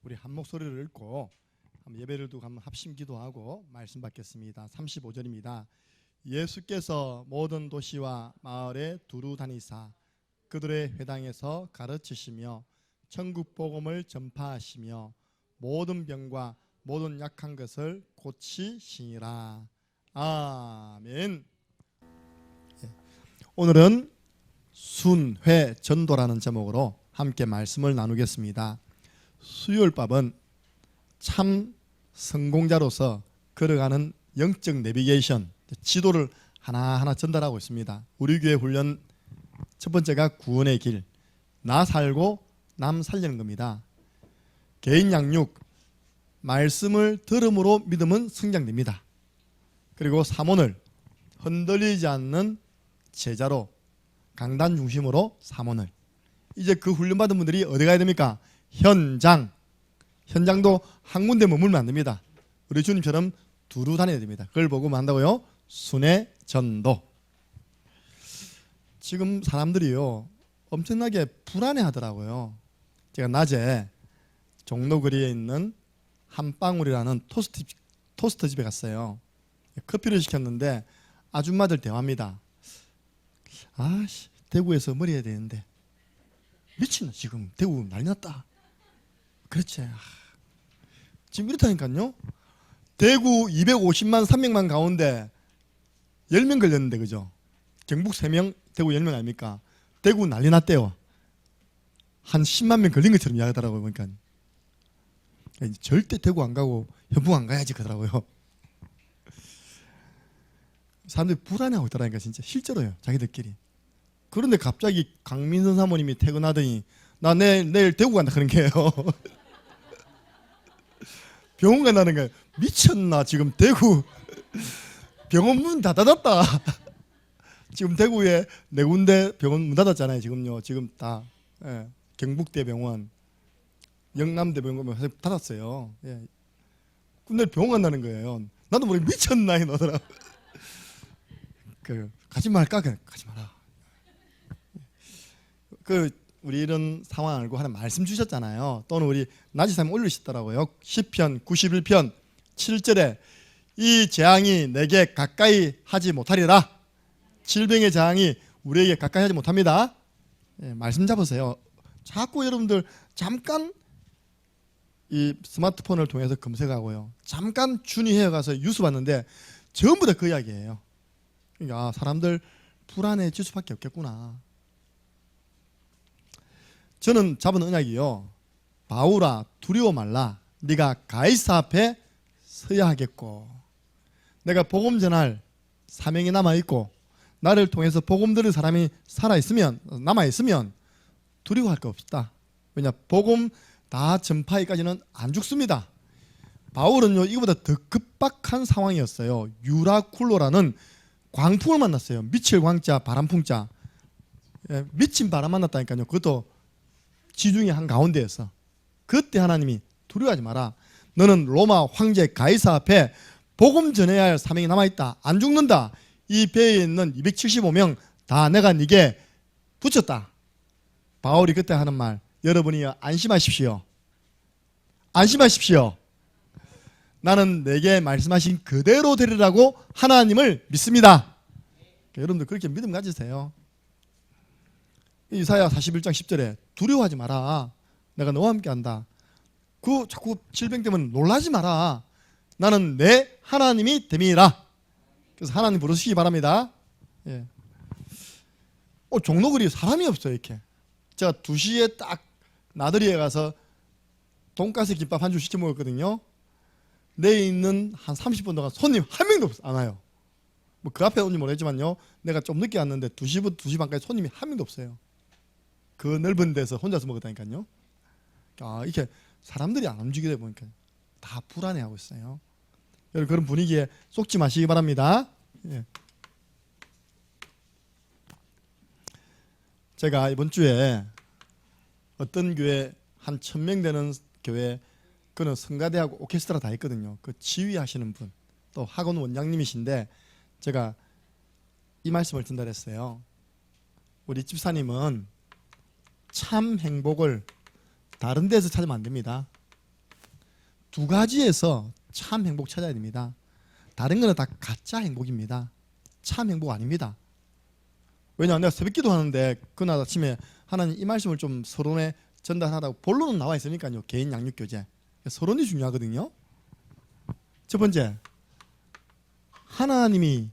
우리 한 목소리를 읽고 예배를 두고 한번 합심 기도하고 말씀 받겠습니다. 35절입니다. 예수께서 모든 도시와 마을에 두루 다니사 그들의 회당에서 가르치시며 천국 복음을 전파하시며 모든 병과 모든 약한 것을 고치시니라. 아멘. 오늘은 순회 전도라는 제목으로 함께 말씀을 나누겠습니다. 수요일밥은 참 성공자로서 걸어가는 영적 내비게이션, 지도를 하나하나 전달하고 있습니다. 우리 교회 훈련 첫 번째가 구원의 길, 나 살고 남 살리는 겁니다. 개인 양육, 말씀을 들음으로 믿음은 성장됩니다. 그리고 사모늘, 흔들리지 않는 제자로 강단 중심으로 사모늘. 이제 그 훈련받은 분들이 어디 가야 됩니까? 현장도 한 군데 머물면 안 됩니다. 우리 주님처럼 두루 다녀야 됩니다. 그걸 보고 뭐 한다고요? 순회 전도. 지금 사람들이요 엄청나게 불안해 하더라고요. 제가 낮에 종로거리에 있는 한방울이라는 토스트 집에 갔어요. 커피를 시켰는데 아줌마들 대화입니다. 아씨, 대구에서 머리 해야 되는데 미친나 지금 대구 난리 났다. 그렇지. 지금 이렇다니까요. 대구 250만 300만 가운데 10명 걸렸는데 그죠? 경북 3명, 대구 10명 아닙니까? 대구 난리 났대요. 한 10만 명 걸린 것처럼 이야기하더라고요. 그러니까 절대 대구 안 가고 현풍 안 가야지 그러더라고요. 사람들이 불안해하고 있더라니까 진짜 실제로요. 자기들끼리. 그런데 갑자기 강민선 사모님이 퇴근하더니 나 내일 대구 간다 그런 게요. 병원 간다는 거예요. 미쳤나 지금 대구 병원 문 다 닫았다. 지금 대구에 4군데 병원 문 닫았잖아요. 지금요. 지금 다 경북대병원, 영남대병원 닫았어요. 근데 병원 간다는 거예요. 나도 모르게 미쳤나 이러더라고. 가지 말까? 가지 마라. 우리 이런 상황 알고 하는 말씀 주셨잖아요. 또는 우리 나지사님 올리시더라고요. 시편 91편 7절에 이 재앙이 내게 가까이 하지 못하리라. 질병의 재앙이 우리에게 가까이 하지 못합니다. 말씀 잡으세요. 자꾸 여러분들 잠깐 이 스마트폰을 통해서 검색하고요. 잠깐 준이회에 가서 뉴스 봤는데 전부 다 그 이야기예요. 그러니까 사람들 불안해질 수밖에 없겠구나. 저는 잡은 언약이요. 바울아 두려워 말라. 네가 가이사 앞에 서야 하겠고 내가 복음 전할 사명이 남아있고 나를 통해서 복음 들을 사람이 남아있으면 두려워할 거 없다. 왜냐 복음 다 전파하기까지는 안 죽습니다. 바울은요 이거보다 더 급박한 상황이었어요. 유라쿨로라는 광풍을 만났어요. 미칠 광자 바람풍자. 미친 바람 만났다니까요. 그것도 지중해 한가운데에서. 그때 하나님이 두려워하지 마라. 너는 로마 황제 가이사 앞에 복음 전해야 할 사명이 남아있다. 안 죽는다. 이 배에 있는 275명 다 내가 네게 붙였다. 바울이 그때 하는 말, 여러분이 안심하십시오. 안심하십시오. 나는 내게 말씀하신 그대로 되리라고 하나님을 믿습니다. 여러분들 그렇게 믿음 가지세요. 이사야 41장 10절에 두려워하지 마라. 내가 너와 함께 한다. 자꾸 질병 때문에 놀라지 마라. 나는 내 하나님이 됨이라. 그래서 하나님 부르시기 바랍니다. 종로거리 사람이 없어요. 이렇게 제가 2시에 딱 나들이에 가서 돈가스 김밥 한 줄 시켜 먹었거든요. 내에 있는 한 30분 동안 손님 한 명도 안 와요. 뭐 그 앞에 온지 모르겠지만요. 내가 좀 늦게 왔는데 2시부터 2시 반까지 손님이 한 명도 없어요. 그 넓은 데서 혼자서 먹었다니까요. 이렇게 사람들이 안 움직이다 보니까 다 불안해하고 있어요. 여러분 그런 분위기에 속지 마시기 바랍니다. 제가 이번 주에 어떤 교회 한 1000명 되는 교회 그는 성가대하고 오케스트라 다 있거든요. 그 지휘하시는 분, 또 학원 원장님이신데 제가 이 말씀을 전달했어요. 우리 집사님은 참 행복을 다른 데서 찾으면 안 됩니다. 두 가지에서 참 행복 찾아야 됩니다. 다른 거는 다 가짜 행복입니다. 참 행복 아닙니다. 왜냐, 내가 새벽기도 하는데 그날 아침에 하나님 이 말씀을 좀 서론에 전달하라고 본론은 나와 있으니까요. 개인 양육교제 서론이 중요하거든요. 첫 번째, 하나님이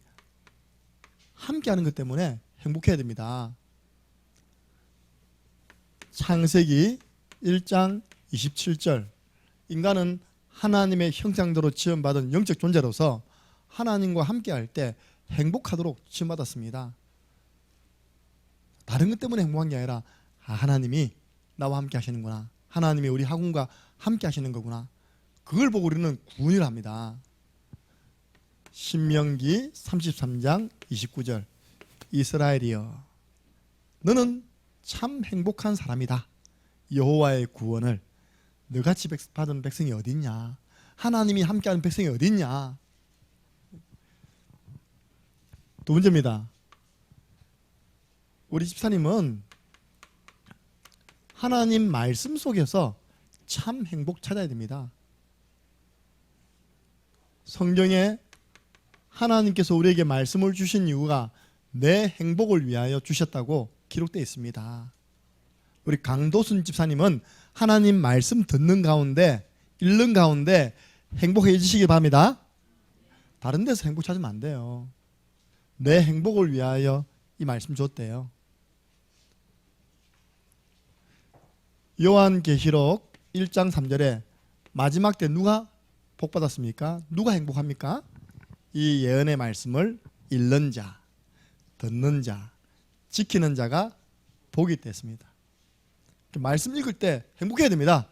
함께하는 것 때문에 행복해야 됩니다. 창세기 1장 27절, 인간은 하나님의 형상대로 지음받은 영적 존재로서 하나님과 함께할 때 행복하도록 지음받았습니다. 다른 것 때문에 행복한 게 아니라 하나님이 나와 함께 하시는구나, 하나님이 우리 학원과 함께 하시는 거구나, 그걸 보고 우리는 구원을 합니다. 신명기 33장 29절, 이스라엘이여 너는 참 행복한 사람이다. 여호와의 구원을 너같이 받은 백성이 어디 있냐, 하나님이 함께하는 백성이 어디 있냐. 두 번째입니다. 우리 집사님은 하나님 말씀 속에서 참 행복 찾아야 됩니다. 성경에 하나님께서 우리에게 말씀을 주신 이유가 내 행복을 위하여 주셨다고 기록되어 있습니다. 우리 강도순 집사님은 하나님 말씀 듣는 가운데, 읽는 가운데 행복해지시기 바랍니다. 다른 데서 행복 찾으면 안 돼요. 내 행복을 위하여 이 말씀 줬대요. 요한계시록 1장 3절에 마지막 때 누가 복 받았습니까? 누가 행복합니까? 이 예언의 말씀을 읽는 자, 듣는 자, 지키는 자가 복이 됐습니다. 말씀 읽을 때 행복해야 됩니다.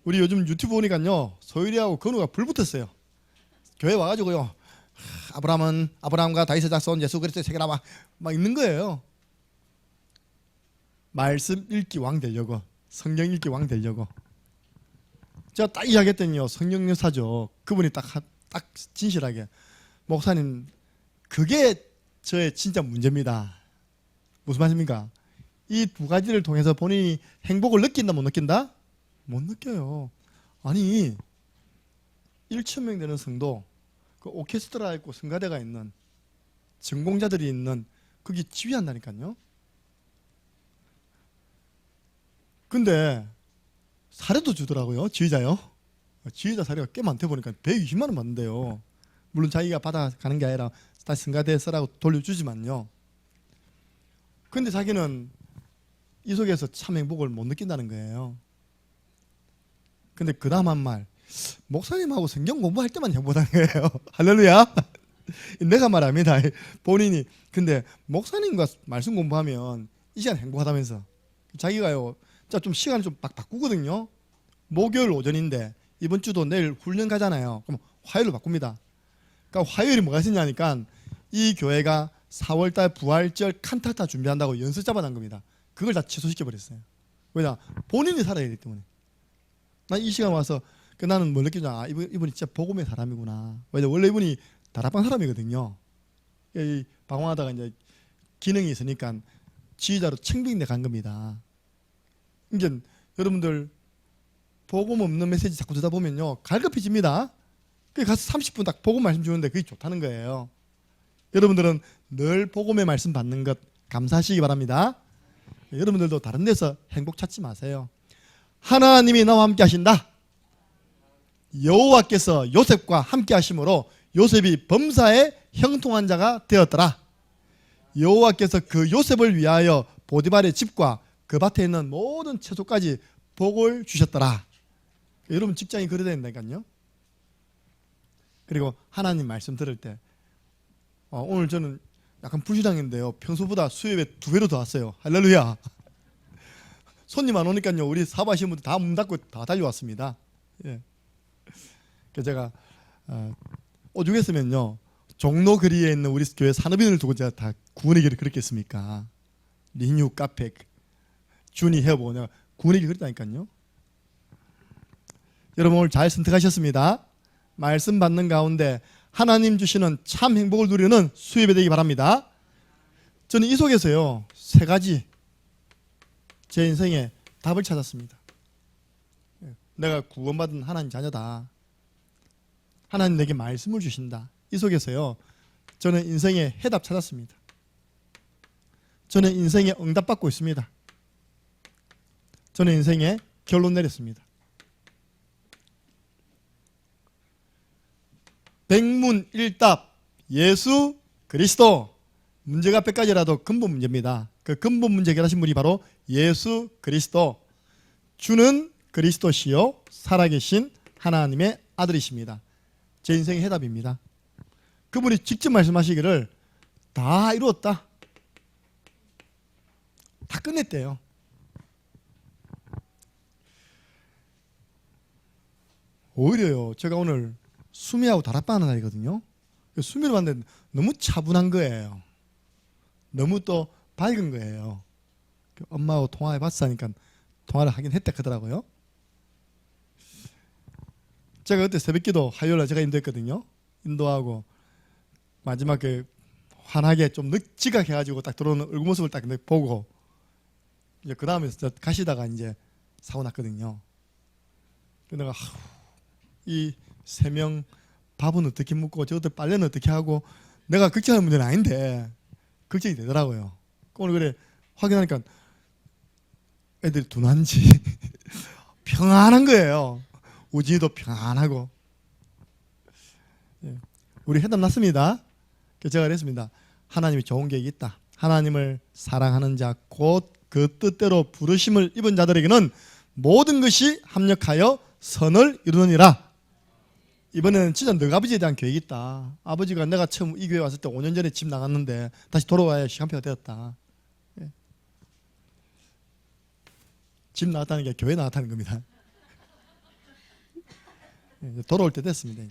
우리 요즘 유튜브 보니까요, 소율이하고 건우가 불 붙었어요. 교회 와가지고요, 아브라함과 다윗의 자손 예수 그리스도의 세계라 막 읽는 거예요. 말씀 읽기 왕 되려고, 성경 읽기 왕 되려고. 제가 딱 이야기했더니요, 성령 여사죠. 그분이 딱 진실하게, 목사님 그게 저의 진짜 문제입니다. 무슨 말입니까? 이 두 가지를 통해서 본인이 행복을 느낀다 못 느낀다? 못 느껴요. 아니 1,000명 되는 성도, 그 오케스트라 있고 성가대가 있는, 전공자들이 있는, 거기 지휘한다니까요. 근데 사례도 주더라고요. 지휘자요. 지휘자 사례가 꽤 많대. 보니까 120만 원 받는데요. 물론 자기가 받아가는 게 아니라 다시 성가대에 쓰라고 돌려주지만요. 근데 자기는 이 속에서 참 행복을 못 느낀다는 거예요. 근데 그 다음 한 말, 목사님하고 성경 공부할 때만 행복하다는 거예요. 할렐루야. 내가 말합니다. 본인이. 근데 목사님과 말씀 공부하면 이 시간 행복하다면서. 자기가요, 자 좀 시간을 좀 바꾸거든요. 목요일 오전인데 이번 주도 내일 훈련 가잖아요. 그럼 화요일로 바꿉니다. 그러니까 화요일이 뭐가 있었냐니까, 이 교회가 4월달 부활절 칸타타 준비한다고 연습 잡아놓은 겁니다. 그걸 다 취소시켜버렸어요. 왜냐? 본인이 살아야 되기 때문에. 나 이 시간 와서 나는 뭘 느끼냐, 이분이 진짜 복음의 사람이구나. 왜냐? 원래 이분이 다락방 사람이거든요. 이 방황하다가 이제 기능이 있으니까 지휘자로 청빙대 간 겁니다. 이제 여러분들 복음 없는 메시지 자꾸 듣다 보면요, 갈급해집니다. 그 가서 30분 딱 복음 말씀 주는데 그게 좋다는 거예요. 여러분들은 늘 복음의 말씀 받는 것 감사하시기 바랍니다. 여러분들도 다른 데서 행복 찾지 마세요. 하나님이 나와 함께 하신다. 여호와께서 요셉과 함께 하심으로 요셉이 범사에 형통한 자가 되었더라. 여호와께서 그 요셉을 위하여 보디발의 집과 그 밭에 있는 모든 채소까지 복을 주셨더라. 여러분 직장이 그래야 된다니까요. 그리고 하나님 말씀 들을 때, 오늘 저는 약간 불시당인데요, 평소보다 수입에 2배로 더 왔어요. 할렐루야. 손님 안 오니까요, 우리 사업하시는 분들 다 문 닫고 다 달려왔습니다. 예. 그래서 제가 오죽했으면요, 종로 거리에 있는 우리 교회 산업인을 두고 제가 다 구원의 길을 그렇게 했습니까? 리뉴 카페, 준이 헤어보고 내가 구원의 길 그랬다니까요. 여러분 오늘 잘 선택하셨습니다. 말씀 받는 가운데 하나님 주시는 참 행복을 누리는 수입이 되기 바랍니다. 저는 이 속에서요, 3가지 제 인생에 답을 찾았습니다. 내가 구원받은 하나님 자녀다. 하나님 내게 말씀을 주신다. 이 속에서요, 저는 인생의 해답 찾았습니다. 저는 인생의 응답 받고 있습니다. 저는 인생의 결론 내렸습니다. 백문일답 예수 그리스도. 문제가 100가지라도 근본 문제입니다. 그 근본 문제 해결하신 분이 바로 예수 그리스도. 주는 그리스도시요 살아계신 하나님의 아들이십니다. 제 인생의 해답입니다. 그분이 직접 말씀하시기를 다 이루었다. 다 끝냈대요. 오히려요, 제가 오늘 수미하고 다락방 하는 날이거든요. 수미를 봤는데 너무 차분한 거예요. 너무 또 밝은 거예요. 엄마하고 통화해봤어 하니까 통화를 하긴 했다 하더라고요. 제가 그때 새벽기도 화요일날 제가 인도했거든요. 인도하고 마지막 그 환하게 좀 지각해가지고 딱 들어오는 얼굴 모습을 딱 보고 이제 그 다음에 가시다가 이제 사고 났거든요. 내가 이 3명 밥은 어떻게 먹고 저들 빨래는 어떻게 하고 내가 걱정하는 문제는 아닌데 걱정이 되더라고요. 오늘 그래 확인하니까 애들이 둔한지 평안한 거예요. 우진이도 평안하고. 우리 해답 났습니다. 제가 그랬습니다. 하나님이 좋은 계획이 있다. 하나님을 사랑하는 자 곧 그 뜻대로 부르심을 입은 자들에게는 모든 것이 합력하여 선을 이루느니라. 이번에는 진짜 너희 아버지에 대한 계획이 있다. 아버지가 내가 처음 이 교회 왔을 때 5년 전에 집 나갔는데 다시 돌아와야 시간표가 되었다. 집 나갔다는 게 교회 나갔다는 겁니다. 돌아올 때 됐습니다.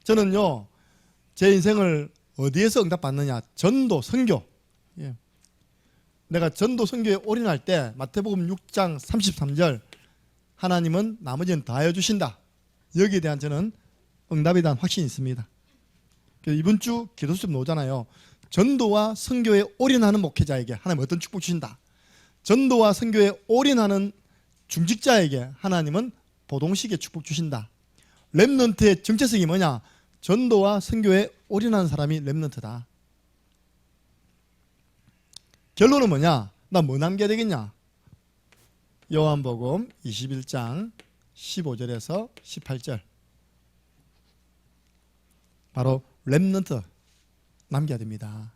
저는요, 제 인생을 어디에서 응답받느냐? 전도, 선교. 내가 전도, 선교에 올인할 때 마태복음 6장 33절 하나님은 나머지는 다 해주신다. 여기에 대한 저는 응답에 대한 확신이 있습니다. 이번 주 기도 수첩 나오잖아요. 전도와 선교에 올인하는 목회자에게 하나님 어떤 축복 주신다. 전도와 선교에 올인하는 중직자에게 하나님은 보동식의 축복 주신다. 렘넌트의 정체성이 뭐냐? 전도와 선교에 올인하는 사람이 렘넌트다. 결론은 뭐냐? 나 뭐 남겨야 되겠냐? 요한복음 21장 15절에서 18절. 바로 렘넌트 남겨야 됩니다.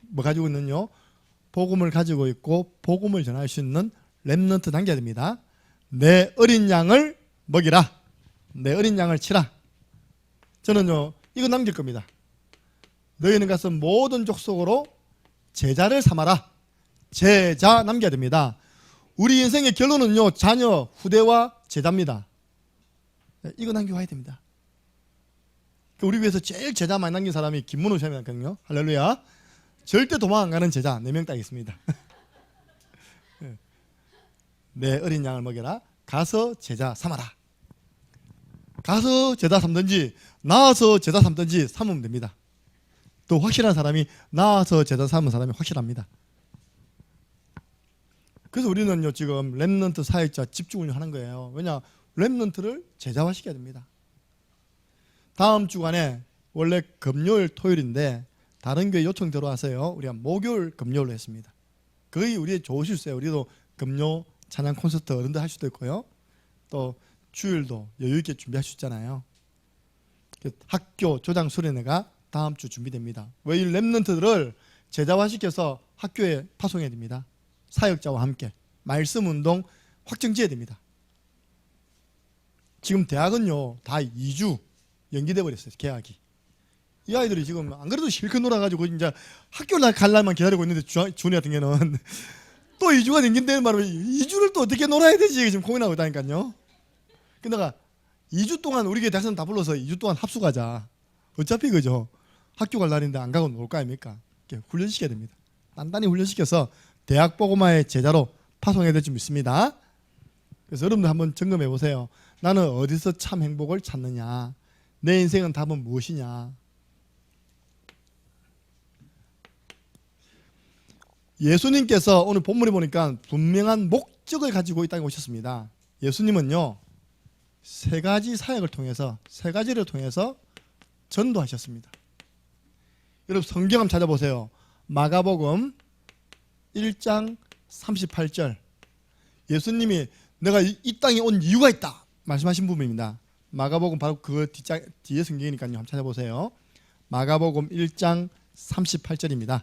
뭐 가지고 있는요? 복음을 가지고 있고 복음을 전할 수 있는 렘넌트 남겨야 됩니다. 내 어린 양을 먹이라. 내 어린 양을 치라. 저는요, 이거 남길 겁니다. 너희는 가서 모든 족속으로 제자를 삼아라. 제자 남겨야 됩니다. 우리 인생의 결론은요, 자녀, 후대와 제자입니다. 이거 남겨와야 됩니다. 우리 위해서 제일 제자 많이 남긴 사람이 김문호 쌤이거든요. 할렐루야. 절대 도망 안 가는 제자 4명 딱 있습니다. 내 어린 양을 먹여라. 가서 제자 삼아라. 가서 제자 삼든지 나와서 제자 삼든지 삼으면 됩니다. 또 확실한 사람이 나와서 제자 삼은 사람이 확실합니다. 그래서 우리는요, 지금 렘넌트 사역자 집중을 하는 거예요. 왜냐? 렘넌트를 제자화시켜야 됩니다. 다음 주간에 원래 금요일 토요일인데 다른 교회 요청 들어와서요, 우리가 목요일 금요일로 했습니다. 거의 우리의 좋은 실수예요. 우리도 금요 찬양 콘서트 어른들 할 수도 있고요, 또 주일도 여유 있게 준비할 수 있잖아요. 학교 조장 수련회가 다음 주 준비됩니다. 왜 이 렘넌트들을 제자화시켜서 학교에 파송해야 됩니다. 사역자와 함께 말씀 운동 확정지어야 됩니다. 지금 대학은요, 다 2주 연기돼 버렸어요. 개학이. 이 아이들이 지금 안 그래도 실컷 놀아가지고 이제 학교 갈 날만 기다리고 있는데 준이 같은 경우는 또 2주가 연기되는 바람에 2주를 또 어떻게 놀아야 되지 지금 고민하고 있다니까요. 근데 내가 2주 동안 우리 교회 대학생 다 불러서 2주 동안 합숙하자. 어차피 그죠. 학교 갈 날인데 안 가고 놀 거 아닙니까? 이렇게 훈련시켜야 됩니다. 단단히 훈련시켜서 대학 보고마의 제자로 파송해야 될 줄 믿습니다. 그래서 여러분들 한번 점검해 보세요. 나는 어디서 참 행복을 찾느냐? 내 인생은 답은 무엇이냐? 예수님께서 오늘 본문에 보니까 분명한 목적을 가지고 이 땅에 오셨습니다. 예수님은요 세 가지 사역을 통해서 세 가지를 통해서 전도하셨습니다. 여러분 성경 한번 찾아보세요. 마가복음 1장 38절. 예수님이 내가 이 땅에 온 이유가 있다 말씀하신 부분입니다. 마가복음 바로 그 뒤에 성경이니까요. 한번 찾아보세요. 마가복음 1장 38절입니다.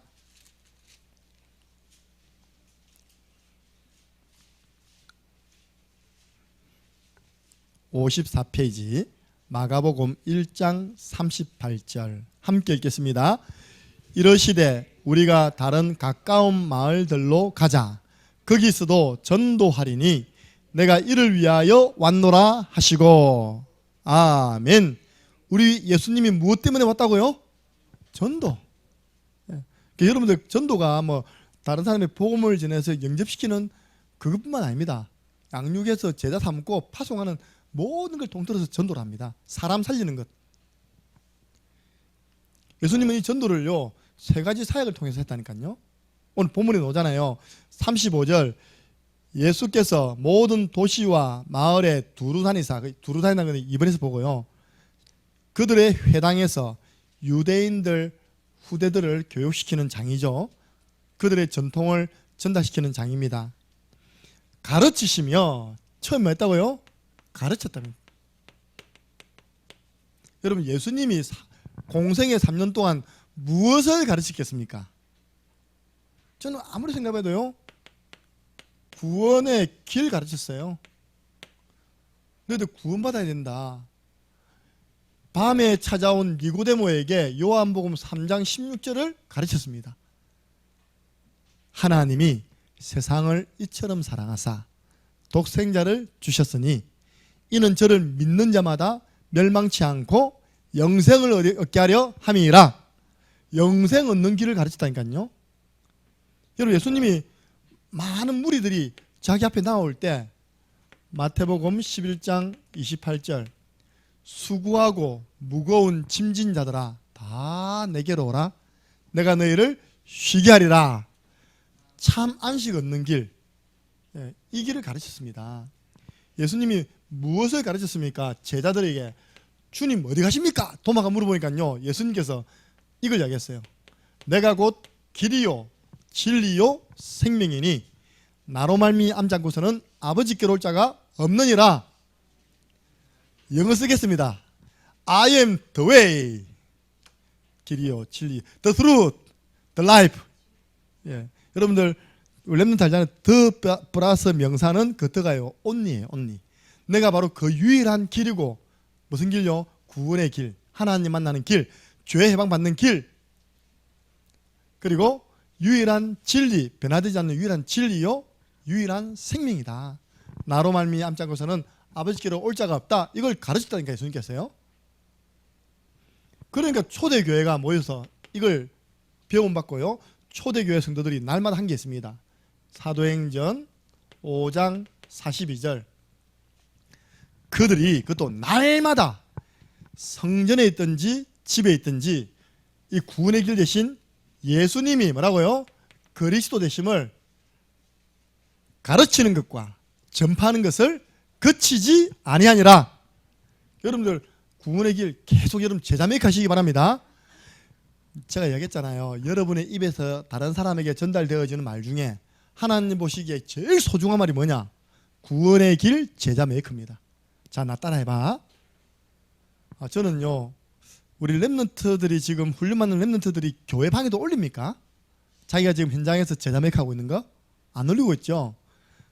(54페이지) 마가복음 1장 38절 함께 읽겠습니다. 이러시되 우리가 다른 가까운 마을들로 가자. 거기서도 전도하리니 내가 이를 위하여 왔노라 하시고. 아멘. 우리 예수님이 무엇 때문에 왔다고요? 전도. 그러니까 여러분들 전도가 뭐 다른 사람의 복음을 전해서 영접시키는 그것뿐만 아닙니다. 양육해서 제자 삼고 파송하는 모든 걸 통틀어서 전도를 합니다. 사람 살리는 것. 예수님은 이 전도를요 세 가지 사역을 통해서 했다니까요. 오늘 본문에 나오잖아요. 35절 예수께서 모든 도시와 마을에 두루 다니다는 건 이번에서 보고요. 그들의 회당에서 유대인들 후대들을 교육시키는 장이죠. 그들의 전통을 전달시키는 장입니다. 가르치시며 처음 뭐 했다고요? 가르쳤답니다. 여러분 예수님이 공생의 3년 동안 무엇을 가르치겠습니까? 저는 아무리 생각해도요 구원의 길 가르쳤어요. 너희들 구원받아야 된다. 밤에 찾아온 니고데모에게 요한복음 3장 16절을 가르쳤습니다. 하나님이 세상을 이처럼 사랑하사 독생자를 주셨으니 이는 저를 믿는 자마다 멸망치 않고 영생을 얻게 하려 함이라. 영생 얻는 길을 가르쳤다니까요. 여러분 예수님이 많은 무리들이 자기 앞에 나올 때 마태복음 11장 28절 수고하고 무거운 짐진 자들아 다 내게로 오라. 내가 너희를 쉬게 하리라. 참 안식 얻는 길, 이 길을 가르쳤습니다. 예수님이 무엇을 가르쳤습니까? 제자들에게 주님 어디 가십니까? 도마가 물어보니까요 예수님께서 이걸 이야기했어요. 내가 곧 길이요 진리요 생명이니 나로 말미암고서는 아버지께로 올 자가 없느니라. 영어 쓰겠습니다. I am the way. 길이요 진리, the truth, the life. 여러분들 랩런트 알잖아요. the 플러스 명사는 그 더가요 only예요. only. 내가 바로 그 유일한 길이고 무슨 길요? 구원의 길, 하나님 만나는 길, 죄 해방받는 길, 그리고 유일한 진리, 변화되지 않는 유일한 진리요 유일한 생명이다. 나로 말미암고서는 아버지께로 올 자가 없다. 이걸 가르쳤다니까 예수님께서요. 그러니까 초대교회가 모여서 이걸 배움받고요 초대교회 성도들이 날마다 한 게 있습니다. 사도행전 5장 42절 그들이 그것도 날마다 성전에 있든지 집에 있든지 이 구원의 길 대신 예수님이 뭐라고요? 그리스도 되심을 가르치는 것과 전파하는 것을 그치지 아니하니라. 여러분들 구원의 길 계속 여러분 제자매이크 하시기 바랍니다. 제가 얘기했잖아요. 여러분의 입에서 다른 사람에게 전달되어지는 말 중에 하나님 보시기에 제일 소중한 말이 뭐냐? 구원의 길 제자매이크입니다. 자, 나 따라해봐. 저는요 우리 랩런트들이 지금 훈련받는 랩런트들이 교회 방에도 올립니까? 자기가 지금 현장에서 제자매이크 하고 있는 거? 안 올리고 있죠?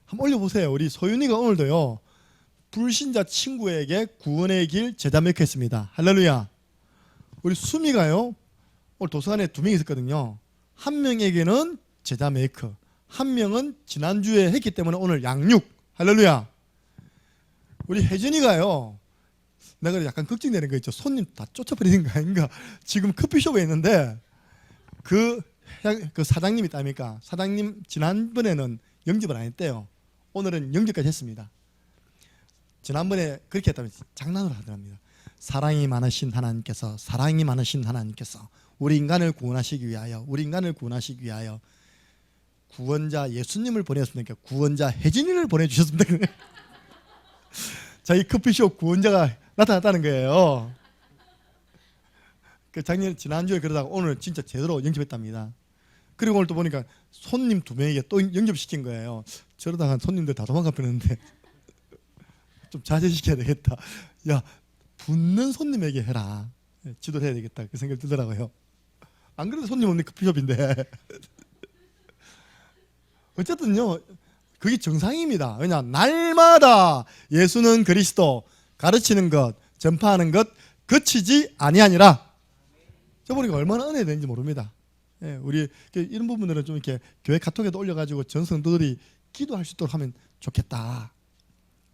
한번 올려보세요. 우리 소윤이가 오늘도요 불신자 친구에게 구원의 길 제자매이크 했습니다. 할렐루야. 우리 수미가요 오늘 도서관에 2명 있었거든요. 한 명에게는 제자매이크, 한 명은 지난주에 했기 때문에 오늘 양육. 할렐루야. 우리 혜진이가요 내가 약간 걱정되는 거 있죠. 손님 다 쫓아버리는 거 아닌가. 지금 커피숍에 있는데 그 사장님이 있답니까? 사장님 지난번에는 영접을 안 했대요. 오늘은 영접까지 했습니다. 지난번에 그렇게 했다면 장난으로 하더랍니다. 사랑이 많으신 하나님께서 우리 인간을 구원하시기 위하여 구원자 예수님을 보내셨으니까 구원자 혜진이를 보내주셨습니다. 자기 커피숍 구원자가 나타났다는 거예요. 그 지난주에 그러다가 오늘 진짜 제대로 영접했답니다. 그리고 오늘 또 보니까 손님 2명에게 또 영접시킨 거예요. 저러다가 손님들 다 도망가 버렸는데 좀 자제시켜야 되겠다. 야, 붙는 손님에게 해라. 지도를 해야 되겠다. 그 생각이 들더라고요. 안 그래도 손님 없는 커피숍인데. 어쨌든요, 그게 정상입니다. 왜냐, 날마다 예수는 그리스도 가르치는 것, 전파하는 것 그치지 아니하니라. 저 보니까 얼마나 은혜 되는지 모릅니다. 예, 우리 이런 부분들은 좀 이렇게 교회 카톡에도 올려가지고 전 성도들이 기도할 수 있도록 하면 좋겠다.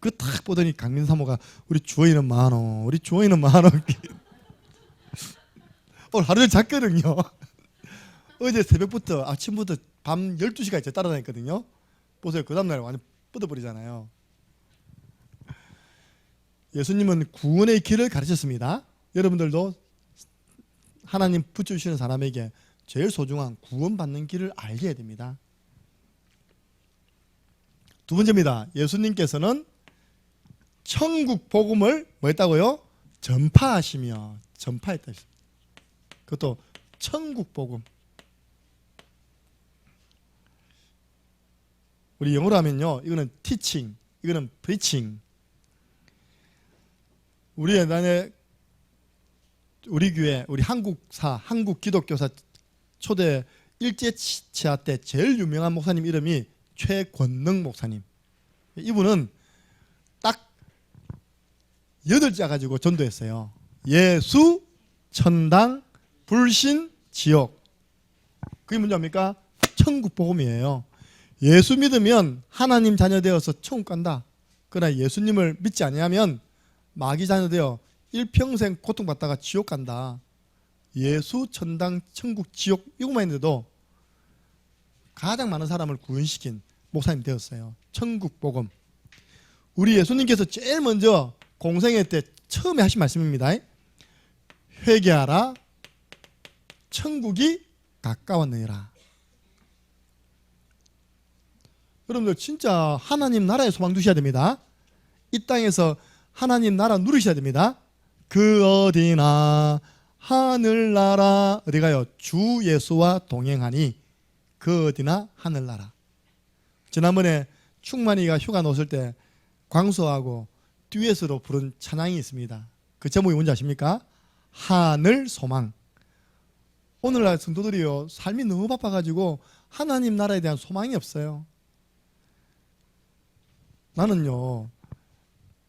그 딱 보더니 강민 사모가 우리 주어이는 많어, 우리 주어이는 많어. 오늘 하루 종일 잤거든요. 어제 새벽부터 아침부터 밤 12시까지 따라다녔거든요. 보세요. 그 다음날 완전 뻗어버리잖아요. 예수님은 구원의 길을 가르쳤습니다. 여러분들도 하나님 붙여주시는 사람에게 제일 소중한 구원받는 길을 알게 해야 됩니다. 두 번째입니다. 예수님께서는 천국 복음을 뭐 했다고요? 전파하시며 전파했다. 그것도 천국 복음. 우리 영어로 하면요, 이거는 teaching, 이거는 preaching. 우리 옛날에 우리 교회, 우리 한국 기독교사 초대 일제치하 때 제일 유명한 목사님 이름이 최권능 목사님. 이분은 딱 8자 가지고 전도했어요. 예수, 천당, 불신, 지옥. 그게 뭔지합니까? 천국 복음이에요. 예수 믿으면 하나님 자녀 되어서 천국 간다. 그러나 예수님을 믿지 아니하면 마귀 자녀 되어 일평생 고통받다가 지옥 간다. 예수, 천당, 천국, 지옥 이것만 있는데도 가장 많은 사람을 구원시킨 목사님 되었어요. 천국 복음. 우리 예수님께서 제일 먼저 공생애 때 처음에 하신 말씀입니다. 회개하라, 천국이 가까웠느니라. 여러분들 진짜 하나님 나라에 소망 두셔야 됩니다. 이 땅에서 하나님 나라 누리셔야 됩니다. 그 어디나 하늘나라, 어디가요? 주 예수와 동행하니 그 어디나 하늘나라. 지난번에 충만이가 휴가 놓을 때 광수하고 듀엣으로 부른 찬양이 있습니다. 그 제목이 뭔지 아십니까? 하늘 소망. 오늘날 성도들이요, 삶이 너무 바빠가지고 하나님 나라에 대한 소망이 없어요. 나는요,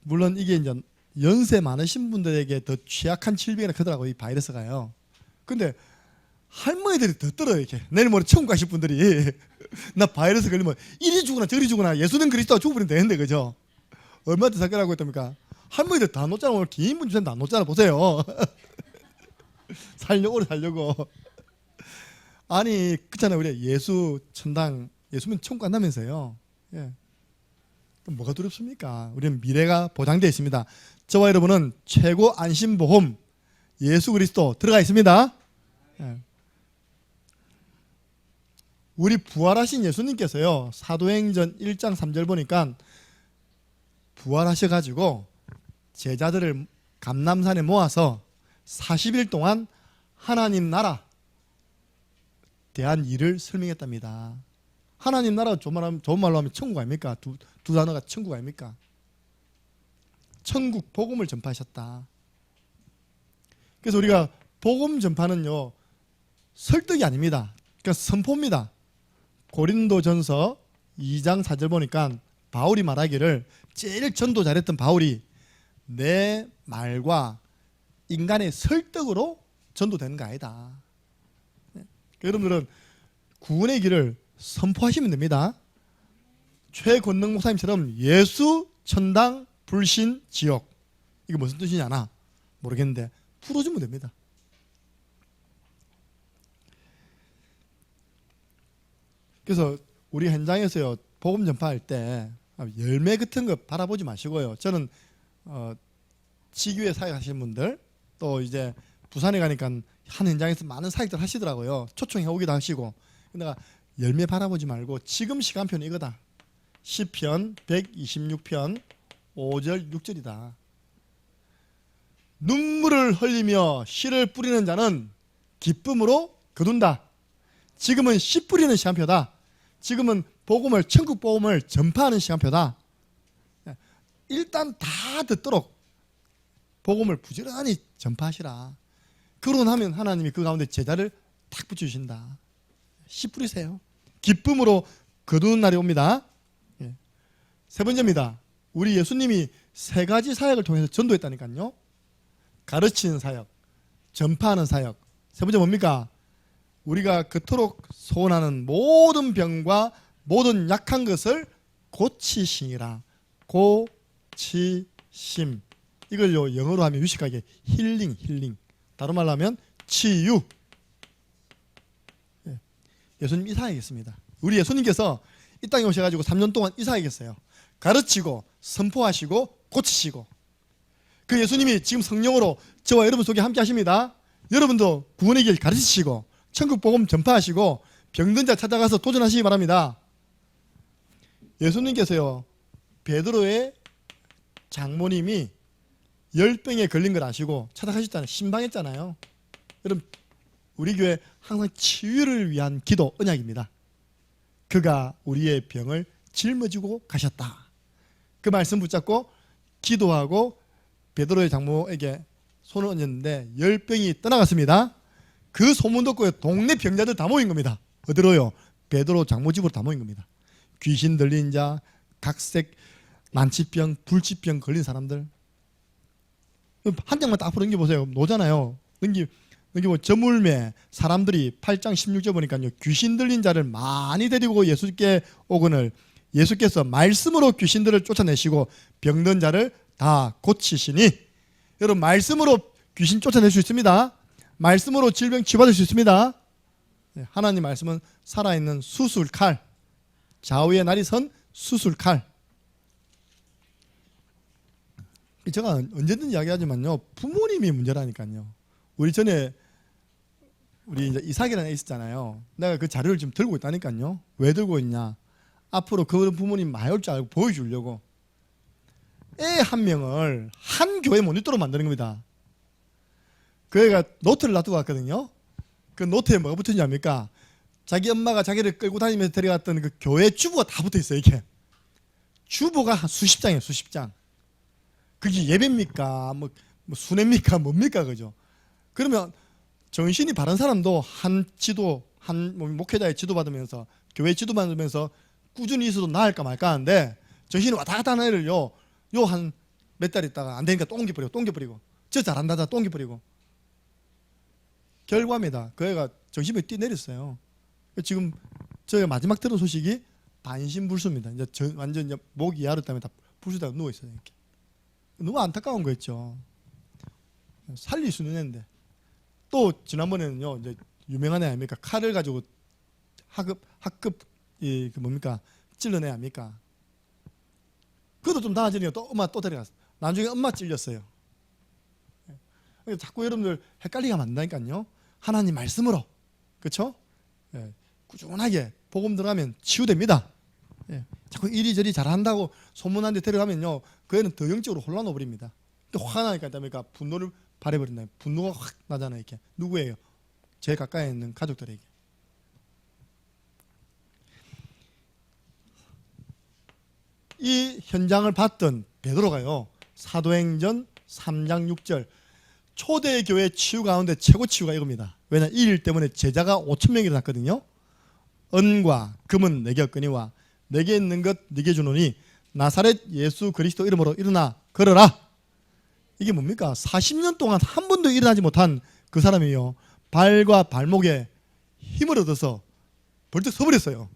물론 이게 이제 연세 많으신 분들에게 더 취약한 질병이라 그러더라고요, 이 바이러스가요. 근데 할머니들이 더 떨어요, 이렇게. 내일 모레 천국 가실 분들이. 나 바이러스 걸리면 이리 죽으나 저리 죽으나 예수는 그리스도가 죽어버리면 되는데, 그죠? 얼마 더 살게라고 했답니까? 할머니들 다 놓잖아. 오늘 긴 분 주세요. 다 놓잖아. 보세요. 오래 살려고. 아니, 그렇잖아요. 우리 예수, 천당, 예수면 천국 간다면서요. 예. 그럼 뭐가 두렵습니까? 우리는 미래가 보장되어 있습니다. 저와 여러분은 최고 안심보험 예수 그리스도 들어가 있습니다. 예. 우리 부활하신 예수님께서요, 사도행전 1장 3절 보니까 부활하셔가지고 제자들을 감람산에 모아서 40일 동안 하나님 나라 대한 일을 설명했답니다. 하나님 나라 좋은 말로 하면 천국 아닙니까? 두 단어가 천국 아닙니까? 천국 복음을 전파하셨다. 그래서 우리가 복음 전파는요, 설득이 아닙니다. 그러니까 선포입니다. 고린도전서 2장 4절 보니까 바울이 말하기를, 제일 전도 잘했던 바울이 내 말과 인간의 설득으로 전도되는 거 아니다. 여러분들은 구원의 길을 선포하시면 됩니다. 최권능 목사님처럼 예수, 천당, 불신, 지옥, 이게 무슨 뜻이냐 나 모르겠는데 풀어주면 됩니다. 그래서 우리 현장에서요, 복음 전파할 때 열매 같은 거 바라보지 마시고요. 저는 지교회 사역하시는 분들, 또 이제 부산에 가니까 한 현장에서 많은 사역들 하시더라고요. 초청해 오기도 하시고. 내가 열매 바라보지 말고 지금 시간표는 이거다. 시편 126편 5절 6절이다. 눈물을 흘리며 씨를 뿌리는 자는 기쁨으로 거둔다. 지금은 씨 뿌리는 시간표다. 지금은 복음을, 천국 복음을 전파하는 시간표다. 일단 다 듣도록 복음을 부지런히 전파하시라. 그러고 나면 하나님이 그 가운데 제자를 탁 붙여주신다. 씨 뿌리세요. 기쁨으로 거두는 날이 옵니다. 세 번째입니다. 우리 예수님이 세 가지 사역을 통해서 전도했다니까요. 가르치는 사역, 전파하는 사역. 세 번째 뭡니까? 우리가 그토록 소원하는 모든 병과 모든 약한 것을 고치시니라. 고치심. 이걸요 영어로 하면 유식하게 힐링. 다른 말로 하면 치유. 예수님 이 사역했습니다. 우리 예수님께서 이 땅에 오셔가지고 3년 동안 이 사역했어요. 가르치고 선포하시고 고치시고. 그 예수님이 지금 성령으로 저와 여러분 속에 함께 하십니다. 여러분도 구원의 길 가르치시고 천국 복음 전파하시고 병든 자 찾아가서 도전하시기 바랍니다. 예수님께서요 베드로의 장모님이 열병에 걸린 걸 아시고 찾아가셨잖아요. 신방했잖아요. 여러분 우리 교회 항상 치유를 위한 기도 언약입니다. 그가 우리의 병을 짊어지고 가셨다. 그 말씀 붙잡고 기도하고 베드로의 장모에게 손을 얹었는데 열병이 떠나갔습니다. 그 소문 듣고 동네 병자들 다 모인 겁니다. 어디로요? 베드로 장모 집으로 다 모인 겁니다. 귀신 들린 자, 각색, 난치병, 불치병 걸린 사람들. 한 장만 딱 앞으로 넘겨보세요. 노잖아요. 넘기고 저물매 사람들이 8장 16절 보니까요. 귀신 들린 자를 많이 데리고 예수께 오거늘 예수께서 말씀으로 귀신들을 쫓아내시고 병든 자를 다 고치시니. 여러분 말씀으로 귀신 쫓아낼 수 있습니다. 말씀으로 질병 치유받을 수 있습니다. 하나님 말씀은 살아있는 수술칼, 좌우의 날이 선 수술칼. 제가 언제든 이야기하지만요 부모님이 문제라니까요. 우리 전에 우리 이제 이삭이라는 애 있었잖아요. 내가 그 자료를 지금 들고 있다니까요. 왜 들고 있냐? 앞으로 그 부모님 많이 올 줄 알고 보여주려고. 애 한 명을 한 교회 모니터로 만드는 겁니다. 그 애가 노트를 놔두고 갔거든요. 그 노트에 뭐가 붙어있는지 압니까? 자기 엄마가 자기를 끌고 다니면서 데려갔던 그 교회 주보가 다 붙어있어요. 이렇게 주보가 한 수십 장이에요. 수십 장. 그게 예배입니까? 뭐 순회입니까? 뭡니까? 그죠? 그러면 정신이 바른 사람도 한 지도, 한 목회자의 지도 받으면서 교회 지도 받으면서 꾸준히 있어도 나을까 말까 하는데 정신이 왔다 갔다 하는 애를요 한 몇 달 있다가 안 되니까 또 옮겨버리고 저 잘한다 또 옮겨버리고 결과입니다. 그 애가 정신이 뛰내렸어요. 지금 저희가 마지막 들은 소식이 반신불수입니다. 이제 완전 이제 목 이하로 때문에 다 불수다가 누워있어요. 이렇게. 너무 안타까운 거였죠. 살릴 수 있는 애인데. 또 지난번에는요 이제 유명한 애 아닙니까? 칼을 가지고 학급 그 뭡니까? 찔러내 아닙니까? 그것도 좀 나아지니까 또 엄마 또 데려갔어. 나중에 엄마 찔렸어요. 자꾸 여러분들 헷갈리게 하면 안 된다니까요. 하나님 말씀으로, 그렇죠? 꾸준하게 복음 들어가면 치유됩니다. 자꾸 이리저리 잘한다고 소문난 데 데려가면요 그 애는 더 영적으로 혼란해 버립니다. 화가 나니까 그러니까 분노를 발해버린다. 분노가 확 나잖아요. 이렇게 누구예요? 제일 가까이 있는 가족들에게. 이 현장을 봤던 베드로가요 사도행전 3장 6절 초대교회 치유 가운데 최고 치유가 이겁니다. 왜냐 이 일 때문에 제자가 5,000명이 일어났거든요. 은과 금은 내게 없거니와 내게 있는 것 네게 주노니 나사렛 예수 그리스도 이름으로 일어나 걸어라. 이게 뭡니까? 40년 동안 한 번도 일어나지 못한 그 사람이요 발과 발목에 힘을 얻어서 벌떡 서버렸어요.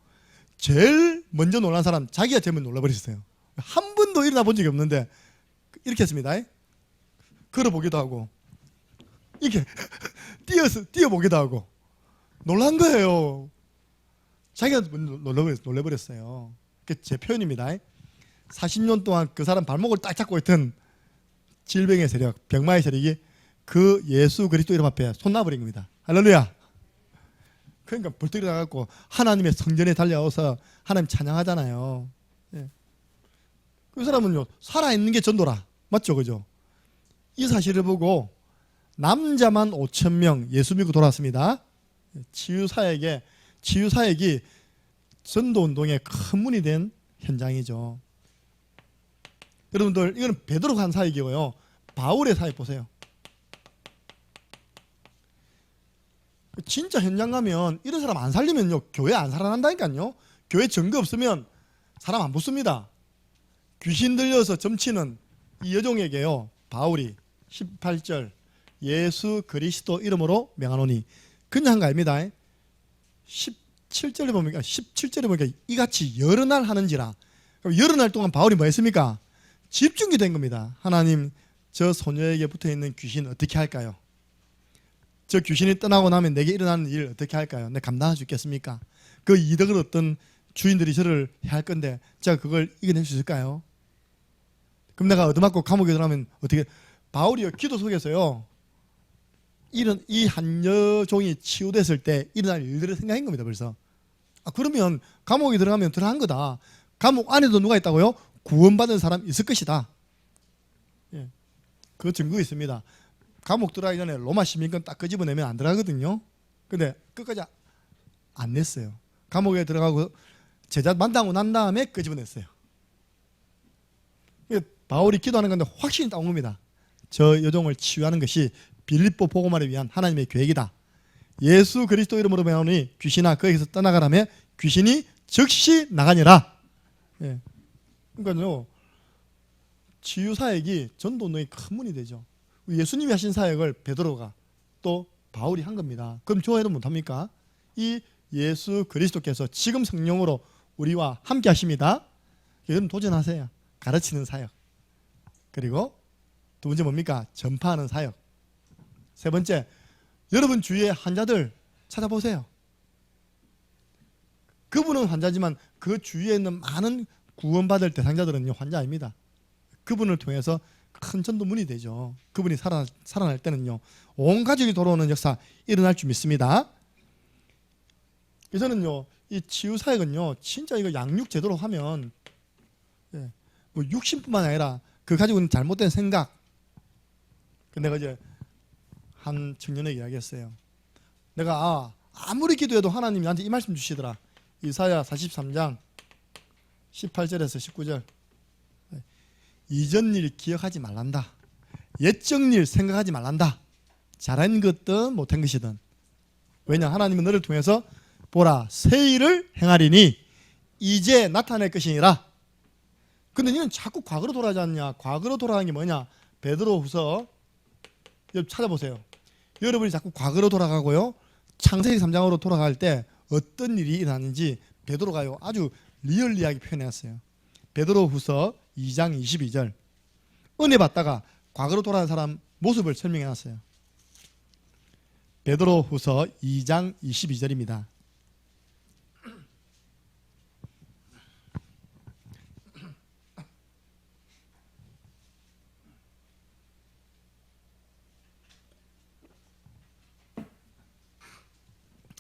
제일 먼저 놀란 사람 자기가 제일 먼저 놀라버렸어요. 한 번도 일어나 본 적이 없는데 이렇게 했습니다. 걸어보기도 하고 이렇게 뛰어보기도 하고 놀란 거예요. 자기가 놀라버렸어요. 그게 제 표현입니다. 40년 동안 그 사람 발목을 딱 잡고 있던 질병의 세력, 병마의 세력이 그 예수 그리스도 이름 앞에 손 놔버린 겁니다. 할렐루야. 그러니까 벌떡 일어나갖고 하나님의 성전에 달려와서 하나님 찬양하잖아요. 그 사람은요, 살아있는 게 전도라. 맞죠? 그죠? 이 사실을 보고 남자만 5천 명 예수 믿고 돌아왔습니다. 치유사역이 전도운동의 큰 문이 된 현장이죠. 여러분들, 이거는 베드로가 한 사역이고요. 바울의 사역 보세요. 진짜 현장 가면 이런 사람 안 살리면요, 교회 안 살아난다니까요. 교회 증거 없으면 사람 안 붙습니다. 귀신 들려서 점치는 이 여종에게요, 바울이 18절 예수 그리스도 이름으로 명하노니, 그냥 한 거 아닙니다. 17절에 보니까 이같이 여러 날 하는지라. 여러 날 동안 바울이 뭐 했습니까? 집중이 된 겁니다. 하나님, 저 소녀에게 붙어있는 귀신 어떻게 할까요? 저 귀신이 떠나고 나면 내게 일어나는 일 어떻게 할까요? 내가 감당할 수 있겠습니까? 그 이득을 얻던 주인들이 저를 해할 건데 제가 그걸 이겨낼 수 있을까요? 그럼 내가 얻어맞고 감옥에 들어가면 어떻게? 바울이요, 기도 속에서요, 이 한 여종이 치유됐을 때 일어날 일들을 생각한 겁니다. 벌써. 그러면 감옥에 들어가면 들어간 거다. 감옥 안에도 누가 있다고요? 구원받은 사람 있을 것이다. 예. 그 증거 있습니다. 감옥 들어가기 전에 로마 시민권 딱 끄집어내면 안 들어가거든요. 근데 끝까지 안 냈어요. 감옥에 들어가고 제자 만나고 난 다음에 끄집어냈어요. 바울이 기도하는 건데 확신이 따온 겁니다. 저 여종을 치유하는 것이 빌립보 복음화를 위한 하나님의 계획이다. 예수 그리스도 이름으로 명하노니 귀신아 거기서 떠나가라며 귀신이 즉시 나가니라. 예. 그러니까요, 치유 사역이 전도운동의 큰 문이 되죠. 예수님이 하신 사역을 베드로가 또 바울이 한 겁니다. 그럼 좋아해도 못합니까? 이 예수 그리스도께서 지금 성령으로 우리와 함께 하십니다. 여러분 도전하세요. 가르치는 사역. 그리고 두 번째 뭡니까? 전파하는 사역. 세 번째, 여러분 주위의 환자들 찾아보세요. 그분은 환자지만 그 주위에 있는 많은 구원받을 대상자들은요, 환자 아닙니다. 그분을 통해서 큰 전도문이 되죠. 그분이 살아날 때는요, 온 가족이 돌아오는 역사 일어날 줄 믿습니다. 그래서는요, 이 치유사역은요, 진짜 이거 양육 제대로 하면, 뭐 육신뿐만 아니라 그 가지고 있는 잘못된 생각. 내가 이제 한 청년에게 이야기했어요. 내가 아무리 기도해도 하나님이 나한테 이 말씀 주시더라. 이사야 43장 18절에서 19절. 이전 일 기억하지 말란다. 옛적 일 생각하지 말란다. 잘한 것든 못한 것이든. 왜냐? 하나님은 너를 통해서 보라 새 일을 행하리니 이제 나타낼 것이니라. 근데 너는 자꾸 과거로 돌아가지 않냐? 과거로 돌아가는 게 뭐냐? 베드로후서 찾아보세요. 여러분이 자꾸 과거로 돌아가고요, 창세기 3장으로 돌아갈 때 어떤 일이 일어나는지 베드로가요 아주 리얼리하게 표현했어요. 베드로후서 2장 22절. 은혜 받다가 과거로 돌아간 사람 모습을 설명해놨어요. 베드로후서 2장 22절입니다.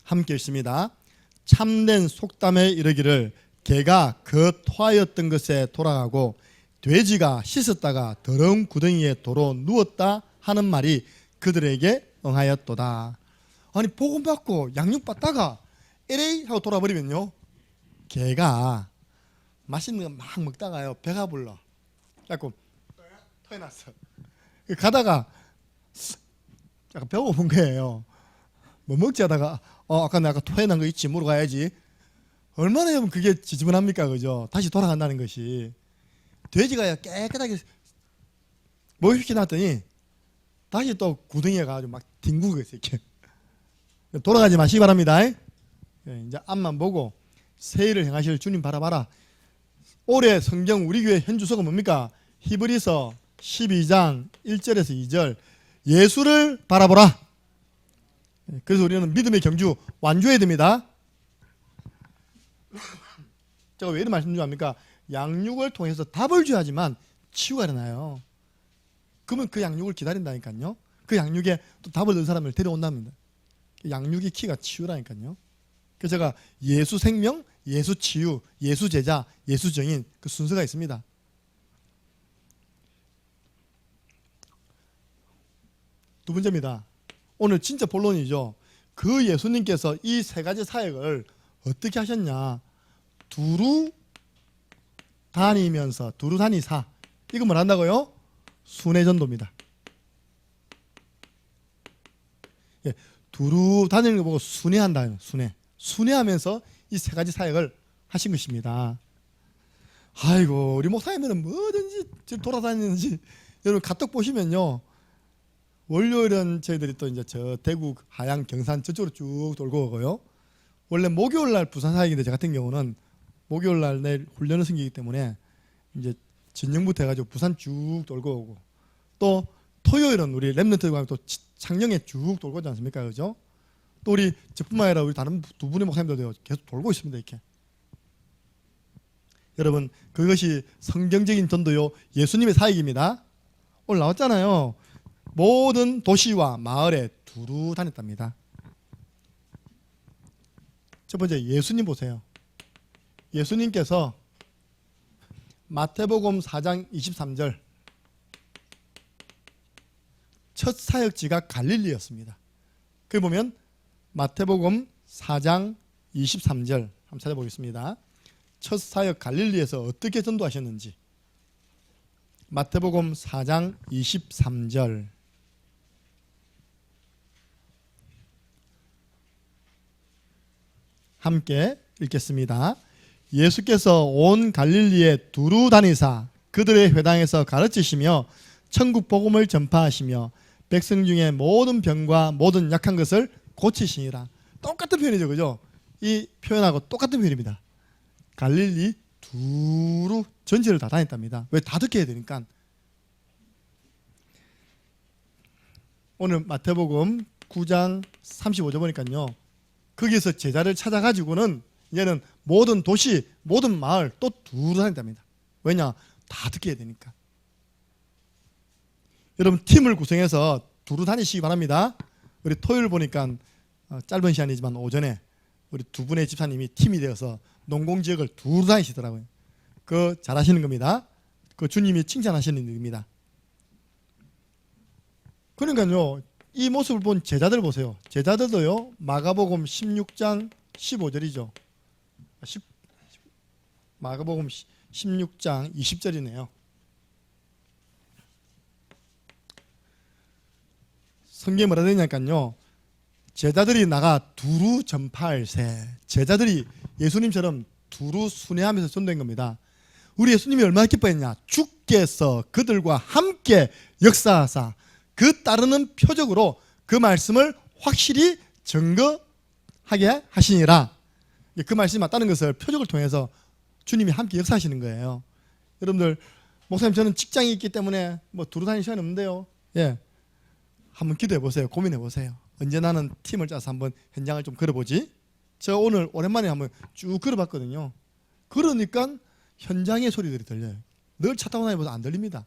함께 읽습니다. 참된 속담에 이르기를 개가 겉화였던 것에 돌아가고 돼지가 씻었다가 더러운 구덩이에 도로 누웠다 하는 말이 그들에게 응하였도다. 아니 복음 받고 양육 받다가 LA 하고 돌아버리면요, 개가 맛있는 거 막 먹다가요 배가 불러. 그래갖고 토해놨어. 가다가 약간 배가 고픈 거예요. 뭐 먹지 하다가 아까 내가 토해난 거 있지 물어 가야지. 얼마나 여러분 그게 지저분합니까? 그죠? 다시 돌아간다는 것이. 돼지가 깨끗하게 목욕시켜 놨더니 다시 또 구덩이에 가가지고 막 뒹구고 있어요. 이렇게. 돌아가지 마시기 바랍니다. 이제 앞만 보고 새 일을 행하실 주님 바라봐라. 올해 성경 우리 교회 현주소가 뭡니까? 히브리서 12장 1절에서 2절. 예수를 바라보라. 그래서 우리는 믿음의 경주 완주해야 됩니다. 제가 왜 이런 말씀 중합니까? 양육을 통해서 답을 줘야지만 치유가 일어나요. 그러면 그 양육을 기다린다니까요. 그 양육에 또 답을 넣은 사람을 데려온답니다. 양육의 키가 치유라니까요. 그래서 제가 예수 생명, 예수 치유, 예수 제자, 예수 정인 그 순서가 있습니다. 두 번째입니다. 오늘 진짜 본론이죠. 그 예수님께서 이 세 가지 사역을 어떻게 하셨냐. 두루 다니면서, 두루 다니사. 이거 뭘 한다고요? 순회전도입니다. 예, 두루 다니는 거 보고 순회한다. 순회하면서 이 세 가지 사역을 하신 것입니다. 아이고, 우리 목사님들은 뭐든지 돌아다니는지. 여러분 카톡 보시면요, 월요일은 저희들이 또 이제 저 대구, 하양, 경산 저쪽으로 쭉 돌고 오고요. 원래 목요일 날 부산 사역인데 저 같은 경우는 목요일 날 내일 훈련을 섬기기 때문에 이제 진영부터 해가지고 부산 쭉 돌고 오고, 또 토요일은 우리 렘넌트들과 또 창녕에 쭉 돌고 오지 않습니까? 그죠? 또 우리 저뿐만 아니라 우리 다른 두 분의 목사님들도 계속 돌고 있습니다. 이렇게. 여러분, 그것이 성경적인 전도요, 예수님의 사역입니다. 오늘 나왔잖아요. 모든 도시와 마을에 두루 다녔답니다. 첫 번째, 예수님 보세요. 예수님께서 마태복음 4장 23절, 첫 사역지가 갈릴리였습니다. 거기 보면 마태복음 4장 23절 한번 찾아보겠습니다. 첫 사역 갈릴리에서 어떻게 전도하셨는지. 마태복음 4장 23절. 함께 읽겠습니다. 예수께서 온 갈릴리에 두루 다니사 그들의 회당에서 가르치시며 천국 복음을 전파하시며 백성 중에 모든 병과 모든 약한 것을 고치시니라. 똑같은 표현이죠, 그죠? 이 표현하고 똑같은 표현입니다. 갈릴리 두루 전체를 다 다녔답니다. 왜? 다 듣게 해야 되니까. 오늘 마태복음 9장 35절 보니까요, 거기에서 제자를 찾아가지고는 이제는 모든 도시, 모든 마을 또 두루 다닌답니다. 왜냐? 다 듣게 해야 되니까. 여러분, 팀을 구성해서 두루 다니시기 바랍니다. 우리 토요일 보니까 짧은 시간이지만 오전에 우리 두 분의 집사님이 팀이 되어서 농공지역을 두루 다니시더라고요. 그거 잘하시는 겁니다. 그 주님이 칭찬하시는 일입니다. 그러니까요, 이 모습을 본 제자들 보세요. 제자들도요, 마가복음 16장 15절이죠. 마가복음 16장 20절이네요. 성경에 뭐라 되냐니까요, 제자들이 나가 두루 전파할세. 제자들이 예수님처럼 두루 순회하면서 전도한 겁니다. 우리 예수님이 얼마나 기뻐했냐. 주께서 그들과 함께 역사하사 그 따르는 표적으로 그 말씀을 확실히 증거하게 하시니라. 그 말씀이 맞다는 것을 표적을 통해서 주님이 함께 역사하시는 거예요. 여러분들, 목사님 저는 직장이 있기 때문에 뭐 두루 다닐 시간이 없는데요. 예, 한번 기도해 보세요. 고민해 보세요. 언제 나는 팀을 짜서 한번 현장을 좀 걸어보지. 저 오늘 오랜만에 한번 쭉 걸어봤거든요. 그러니까 현장의 소리들이 들려요. 늘 차 타고 다니면서 안 들립니다.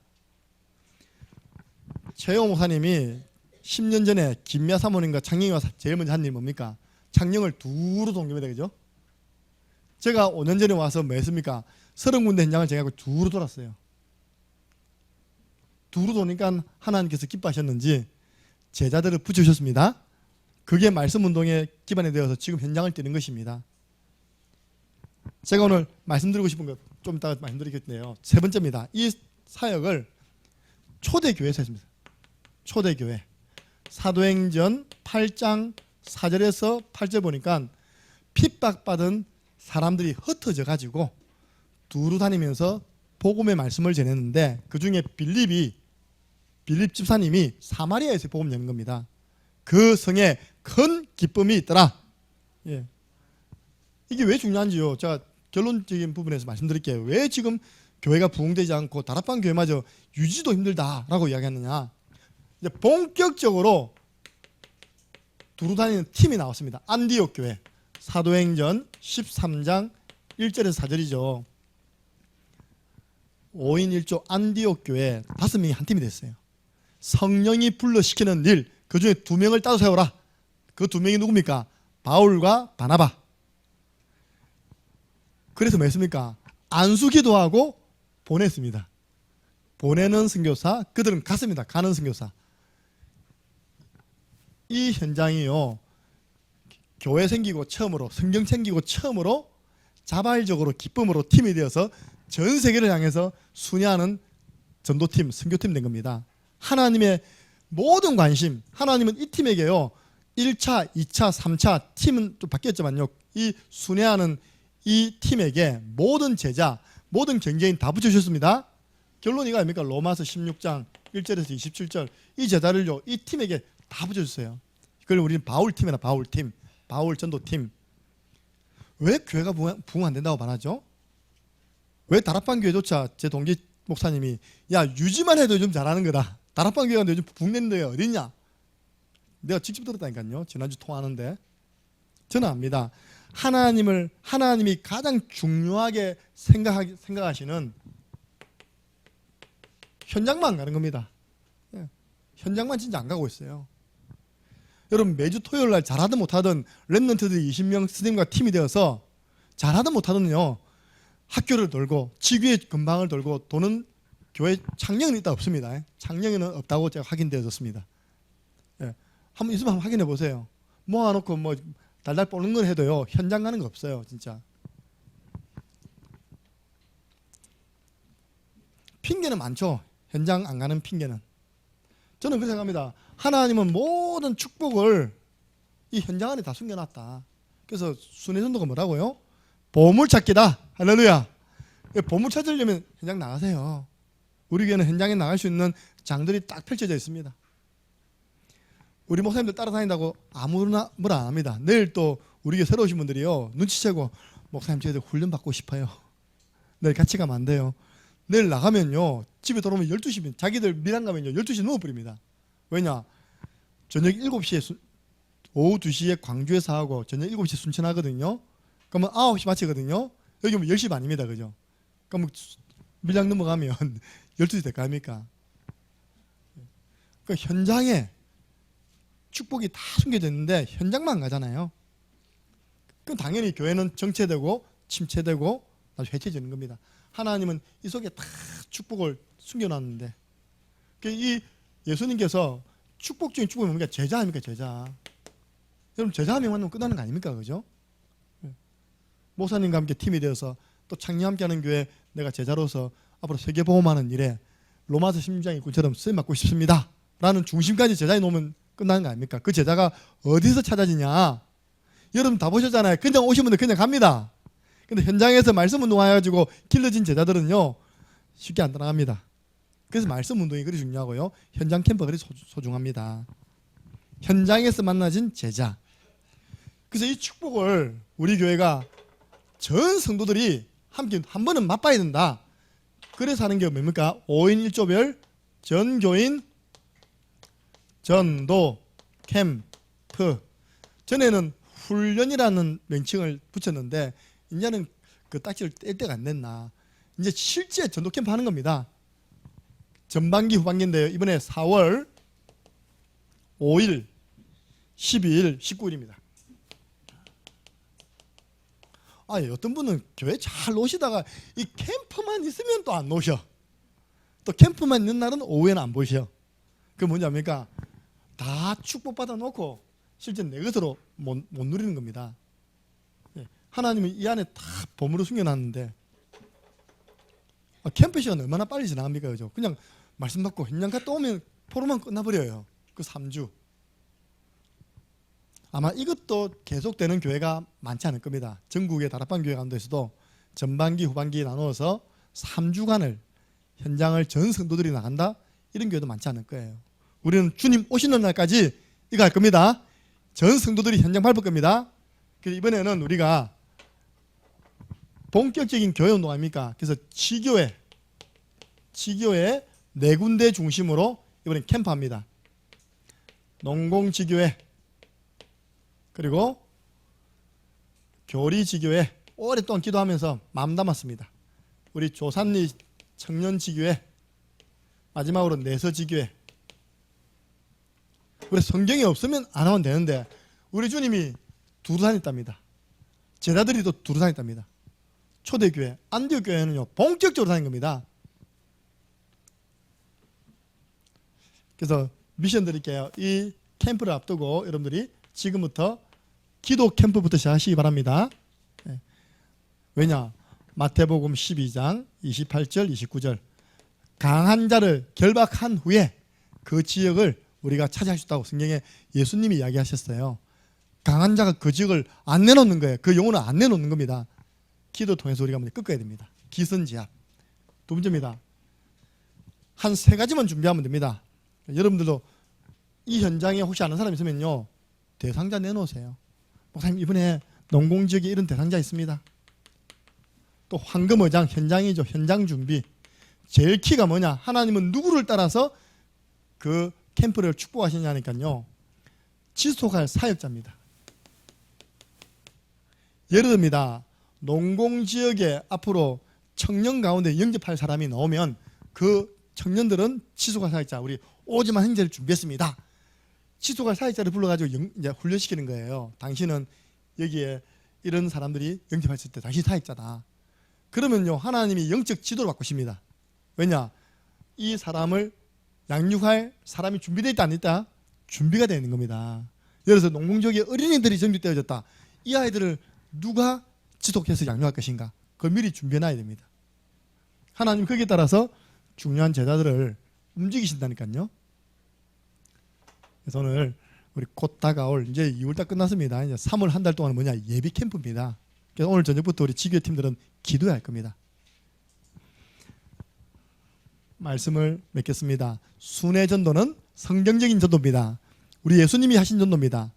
최영 목사님이 10년 전에 김미아 사모님과 창녕이 와서 제일 먼저 한 일이 뭡니까? 창녕을 두루 동경합니다. 그죠? 제가 5년 전에 와서 뭐 했습니까? 30군데 현장을 정하고 두루 돌았어요. 두루 도니까 하나님께서 기뻐하셨는지 제자들을 붙여주셨습니다. 그게 말씀 운동의 기반이 되어서 지금 현장을 뛰는 것입니다. 제가 오늘 말씀드리고 싶은 것 좀 이따가 말씀드리겠네요. 세 번째입니다. 이 사역을 초대교회에서 했습니다. 초대교회. 사도행전 8장 4절에서 8절 보니까 핍박받은 사람들이 흩어져 가지고 두루 다니면서 복음의 말씀을 전했는데, 그 중에 빌립 집사님이 사마리아에서 복음 전한 겁니다. 그 성에 큰 기쁨이 있더라. 예. 이게 왜 중요한지요, 제가 결론적인 부분에서 말씀드릴게요. 왜 지금 교회가 부흥되지 않고 다락방 교회마저 유지도 힘들다라고 이야기하느냐. 이제 본격적으로 두루 다니는 팀이 나왔습니다. 안디옥 교회. 사도행전 13장 1절에서 4절이죠. 5인 1조 안디옥 교회 5명이 한 팀이 됐어요. 성령이 불러시키는 일, 그 중에 2명을 따로 세워라. 그 2명이 누굽니까? 바울과 바나바. 그래서 뭐 했습니까? 안수기도하고 보냈습니다. 보내는 선교사, 그들은 갔습니다. 가는 선교사. 이 현장이요, 교회 생기고 처음으로, 성경 생기고 처음으로 자발적으로 기쁨으로 팀이 되어서 전 세계를 향해서 순회하는 전도팀, 선교팀 된 겁니다. 하나님의 모든 관심, 하나님은 이 팀에게요 1차, 2차, 3차 팀은 좀 바뀌었지만요, 이 순회하는 이 팀에게 모든 제자, 모든 경제인 다 붙여주셨습니다. 결론이 이거 아닙니까? 로마서 16장 1절에서 27절 이 제자를요 이 팀에게 다 붙여주세요. 그걸 우리는 바울팀이나 바울팀, 바울 전도팀. 왜 교회가 부흥 안 된다고 말하죠? 왜 다락방 교회조차 제 동기 목사님이 야 유지만 해도 좀 잘하는 거다, 다락방 교회가 요즘 부흥되는 데가 어딨냐, 내가 직접 들었다니까요. 지난주 통화하는데 저는 압니다. 하나님이 가장 중요하게 생각하시는 현장만 가는 겁니다. 현장만 진짜 안 가고 있어요. 여러분 매주 토요일 날 잘하든 못하든 랩런트들이 20명 스님과 팀이 되어서 잘하든 못하든요 학교를 돌고 지구의 근방을 돌고 도는 교회 창령은 있다 없습니다. 창령에는 없다고 제가 확인되어졌습니다. 한번 있으면 한번 확인해 보세요. 모아놓고 뭐 달달 뽀는 걸 해도요 현장 가는 거 없어요. 진짜 핑계는 많죠. 현장 안 가는 핑계는. 저는 그렇게 생각합니다. 하나님은 모든 축복을 이 현장 안에 다 숨겨놨다. 그래서 순회전도가 뭐라고요? 보물찾기다. 할렐루야. 보물 찾으려면 현장 나가세요. 우리 교회는 현장에 나갈 수 있는 장들이 딱 펼쳐져 있습니다. 우리 목사님들 따라다닌다고 아무나 뭘 안 합니다. 내일 또 우리 교회 새로 오신 분들이요 눈치채고 목사님 저희들 훈련 받고 싶어요. 내일 같이 가면 안 돼요. 내일 나가면요 집에 돌아오면 12시면 자기들 밀안 가면요 12시 누워버립니다. 왜냐? 저녁 7시에 오후 2시에 광주에서 하고 저녁 7시 순천하거든요. 그러면 9시 마치거든요. 여기 오면 10시 반입니다. 그죠? 그러면 밀양 넘어가면 12시 될까 합니까? 그 현장에 축복이 다 숨겨져 있는데 현장만 가잖아요. 그럼 당연히 교회는 정체되고 침체되고 나중에 해체되는 겁니다. 하나님은 이 속에 다 축복을 숨겨놨는데 이 예수님께서 축복 중에 축복이 뭡니까? 제자 아닙니까? 제자. 여러분 제자 한 명 만나면 끝나는 거 아닙니까? 그죠? 목사님과 함께 팀이 되어서 또 창녕 함께하는 교회 내가 제자로서 앞으로 세계보험하는 일에 로마서 16장 일꾼처럼 쓰임 받고 싶습니다 라는 중심까지 제자에 놓으면 끝나는 거 아닙니까? 그 제자가 어디서 찾아지냐? 여러분 다 보셨잖아요. 그냥 오신 분들 그냥 갑니다. 근데 현장에서 말씀 운동해가지고 길러진 제자들은요 쉽게 안 따라갑니다. 그래서 말씀 운동이 그리 중요하고요 현장 캠프가 그리 소중합니다. 현장에서 만나진 제자. 그래서 이 축복을 우리 교회가 전 성도들이 함께 한 번은 맛봐야 된다. 그래서 하는 게 뭡니까? 5인 1조별 전교인 전도 캠프. 전에는 훈련이라는 명칭을 붙였는데 이제는 그 딱지를 뗄 때가 안 됐나. 이제 실제 전도 캠프 하는 겁니다. 전반기 후반기인데요. 이번에 4월 5일, 12일, 19일입니다. 어떤 분은 교회 잘 노시다가 이 캠프만 있으면 또 안 노셔. 또 캠프만 있는 날은 오후에는 안 보셔. 그게 뭔지 압니까? 다 축복받아 놓고 실제 내 것으로 못 누리는 겁니다. 하나님은 이 안에 다 보물을 숨겨놨는데 캠프 시간 얼마나 빨리 지나갑니까? 그죠? 그냥 말씀 받고 현장 갔다 오면 포로만 끝나버려요. 그 3주. 아마 이것도 계속되는 교회가 많지 않을 겁니다. 전국의 다락방 교회 가운데서도 전반기 후반기 나누어서 3주간을 현장을 전 성도들이 나간다? 이런 교회도 많지 않을 거예요. 우리는 주님 오시는 날까지 이거 할 겁니다. 전 성도들이 현장 밟을 겁니다. 그래서 이번에는 우리가 본격적인 교회 운동 아닙니까? 그래서 지교회 4군데 중심으로 이번엔 캠프합니다. 농공지교회 그리고 교리지교회 오랫동안 기도하면서 마음 담았습니다. 우리 조산리 청년지교회 마지막으로 내서지교회. 우리 성경이 없으면 안 하면 되는데 우리 주님이 두루산 있답니다. 제자들이 또 두루산 있답니다. 초대교회 안디옥 교회는요 본격적으로 다닌 겁니다. 그래서 미션 드릴게요. 이 캠프를 앞두고 여러분들이 지금부터 기도 캠프부터 시작하시기 바랍니다. 왜냐? 마태복음 12장 28절 29절 강한 자를 결박한 후에 그 지역을 우리가 차지할 수 있다고 성경에 예수님이 이야기하셨어요. 강한 자가 그 지역을 안 내놓는 거예요. 그 영혼을 안 내놓는 겁니다. 기도 통해서 우리가 먼저 꺾어야 됩니다. 기선제압. 두 번째입니다. 한 세 가지만 준비하면 됩니다. 여러분들도 이 현장에 혹시 아는 사람 있으면요, 대상자 내놓으세요. 목사님, 이번에 농공지역에 이런 대상자 있습니다. 또 황금어장, 현장이죠. 현장 준비. 제일 키가 뭐냐? 하나님은 누구를 따라서 그 캠프를 축복하시냐니까요, 지속할 사역자입니다. 예를 듭니다. 농공지역에 앞으로 청년 가운데 영접할 사람이 나오면 그 청년들은 지속할 사역자, 우리 오지만 행제를 준비했습니다. 지속할 사역자를 불러가지고 이제 훈련시키는 거예요. 당신은 여기에 이런 사람들이 영접했을 때 당신 사역자다. 그러면요, 하나님이 영적 지도를 바꾸십니다. 왜냐? 이 사람을 양육할 사람이 준비되어 있다 안 있다? 준비가 되어 있는 겁니다. 예를 들어서 농공지역에 어린이들이 정비되어졌다. 이 아이들을 누가 지속해서 양육할 것인가? 그걸 미리 준비해놔야 됩니다. 하나님 거기에 따라서 중요한 제자들을 움직이신다니까요. 그래서 오늘 우리 곧 다가올 이제 2월 달 끝났습니다. 이제 3월 한 달 동안은 뭐냐? 예비 캠프입니다. 그래서 오늘 저녁부터 우리 지교회 팀들은 기도해야 할 겁니다. 말씀을 맺겠습니다. 순회 전도는 성경적인 전도입니다. 우리 예수님이 하신 전도입니다.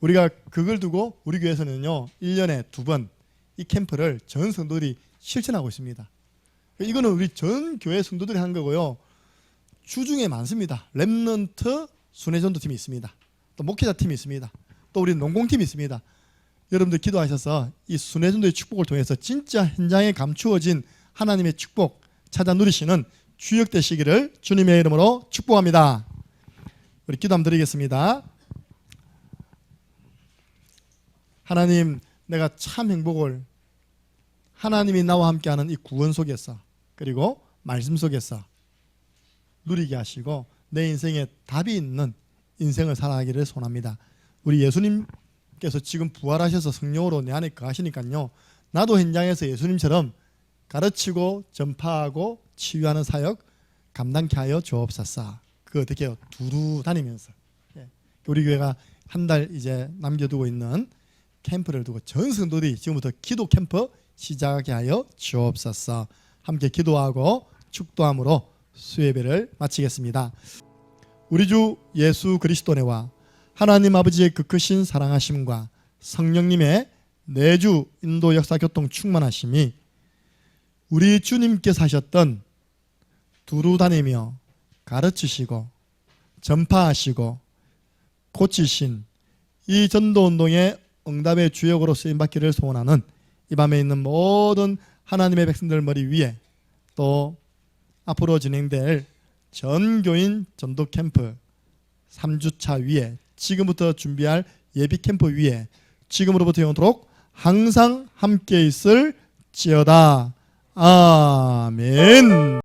우리가 그걸 두고 우리 교회에서는요, 1년에 2번 이 캠프를 전 성도들이 실천하고 있습니다. 이거는 우리 전 교회 성도들이 한 거고요. 주중에 많습니다. 렘넌트 순회전도팀이 있습니다. 또 목회자팀이 있습니다. 또 우리 농공팀이 있습니다. 여러분들 기도하셔서 이 순회전도의 축복을 통해서 진짜 현장에 감추어진 하나님의 축복 찾아 누리시는 주역 되시기를 주님의 이름으로 축복합니다. 우리 기도 한번 드리겠습니다. 하나님, 내가 참 행복을 하나님이 나와 함께하는 이 구원 속에서, 그리고 말씀 속에서 누리게 하시고 내 인생에 답이 있는 인생을 살아가기를 소원합니다. 우리 예수님께서 지금 부활하셔서 성령으로 내 안에 거하시니까요, 나도 현장에서 예수님처럼 가르치고 전파하고 치유하는 사역 감당케 하여 주옵소서. 그 어떻게 해요? 두루 다니면서 우리 교회가 한 달 이제 남겨두고 있는 캠프를 두고 전 성도들이 지금부터 기도 캠프 시작하게 하여 주옵소서. 함께 기도하고 축도함으로 수예배를 마치겠습니다. 우리 주 예수 그리스도네와 하나님 아버지의 그 크신 사랑하심과 성령님의 내주 인도 역사 교통 충만하심이 우리 주님께서 하셨던 두루 다니며 가르치시고 전파하시고 고치신 이 전도운동의 응답의 주역으로 쓰임받기를 소원하는 이 밤에 있는 모든 하나님의 백성들 머리 위에, 또 앞으로 진행될 전교인 전도 캠프 3주차 위에, 지금부터 준비할 예비 캠프 위에 지금으로부터 영원토록 항상 함께 있을지어다. 아멘.